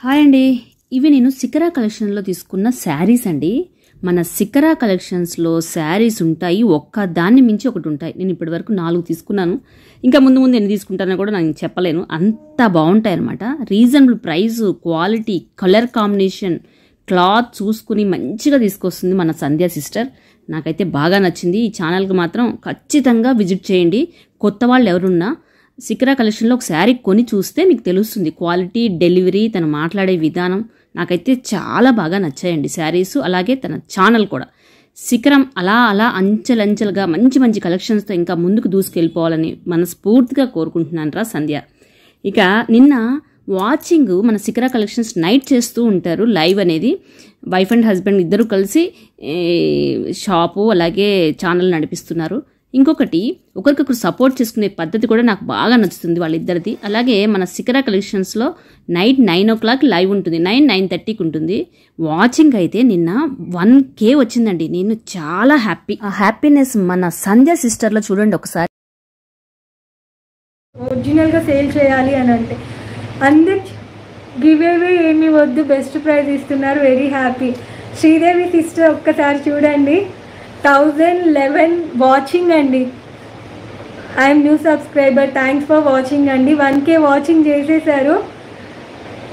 Hi అండి, ఇవి నేను సికరా కలెక్షన్లో తీసుకున్న శారీస్ అండి. మన సికరా కలెక్షన్స్లో శారీస్ ఉంటాయి, ఒక్క దాన్ని మించి ఒకటి ఉంటాయి. నేను ఇప్పటి వరకు 4 తీసుకున్నాను. ఇంకా ముందు ముందు ఎన్ని తీసుకుంటానో కూడా నేను చెప్పలేను, అంత బాగుంటాయి అనమాట. Reasonable price, quality, colour combination, cloth చూసుకుని మంచిగా తీసుకొస్తుంది మన సంధ్య సిస్టర్. నాకైతే బాగా నచ్చింది. ఈ ఛానల్కి మాత్రం ఖచ్చితంగా విజిట్ చేయండి. కొత్త వాళ్ళు ఎవరున్నా సికరా కలెక్షన్లో ఒక శారీ కొని చూస్తే మీకు తెలుస్తుంది క్వాలిటీ, డెలివరీ, తను మాట్లాడే విధానం నాకైతే చాలా బాగా నచ్చాయండి శారీస్. అలాగే తన ఛానల్ కూడా. శిఖరం అలా అలా అంచెలంచెలుగా మంచి మంచి కలెక్షన్స్తో ఇంకా ముందుకు దూసుకెళ్ళిపోవాలని మనస్ఫూర్తిగా కోరుకుంటున్నాను రా సంధ్య. ఇక నిన్న వాచింగ్ మన సికరా కలెక్షన్స్ నైట్ చేస్తూ ఉంటారు లైవ్ అనేది. వైఫ్ అండ్ హస్బెండ్ ఇద్దరు కలిసి షాపు అలాగే ఛానల్ నడిపిస్తున్నారు. ఇంకొకటి ఒకరికొకరు సపోర్ట్ చేసుకునే పద్ధతి కూడా నాకు బాగా నచ్చుతుంది వాళ్ళిద్దరిది. అలాగే మన సికరా కలెక్షన్స్లో నైట్ 9 o'clock లైవ్ ఉంటుంది, 9-9:30కి ఉంటుంది. వాచింగ్ అయితే నిన్న 1K వచ్చిందండి. నేను చాలా హ్యాపీ. ఆ హ్యాపీనెస్ మన సంధ్య సిస్టర్లో చూడండి ఒకసారి. ఒరిజినల్గా సేల్ చేయాలి అని అంటే అందరు గివ్ అవే ఏమి వద్దు, బెస్ట్ ప్రైజ్ ఇస్తున్నారు. Very happy. శ్రీదేవి సిస్టర్ ఒక్కసారి చూడండి, 1011 వాచింగ్ అండి. I'm new subscriber, thanks for watching అండి. 1K వాచింగ్ చేసేసారు.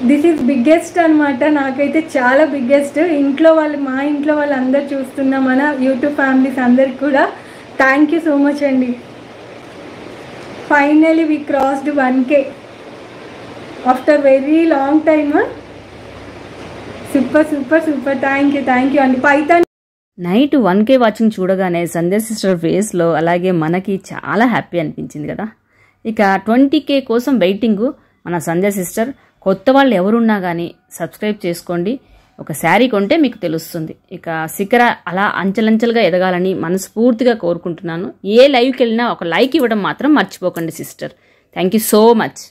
దిస్ ఈజ్ బిగ్గెస్ట్ అనమాట. నాకైతే చాలా బిగ్గెస్ట్. మా ఇంట్లో వాళ్ళు అందరు చూస్తున్న మన యూట్యూబ్ ఫ్యామిలీస్ అందరికి కూడా థ్యాంక్ యూ సో మచ్ అండి. Finally we crossed 1K after very long time. Super super super. Thank you అండి. పైథాన్ నైట్ 1K వాచింగ్ చూడగానే సంధ్య సిస్టర్ ఫేస్లో అలాగే మనకి చాలా హ్యాపీ అనిపించింది కదా. ఇక 20K కోసం వెయిటింగ్ మన సంధ్య సిస్టర్. కొత్త వాళ్ళు ఎవరున్నా కానీ సబ్స్క్రైబ్ చేసుకోండి. ఒక శారీ కొంటే మీకు తెలుస్తుంది. ఇక సికరా అలా అంచెలంచెలుగా ఎదగాలని మనస్ఫూర్తిగా కోరుకుంటున్నాను. ఏ లైవ్కి వెళ్ళినా ఒక లైక్ ఇవ్వడం మాత్రం మర్చిపోకండి sister. Thank you so much.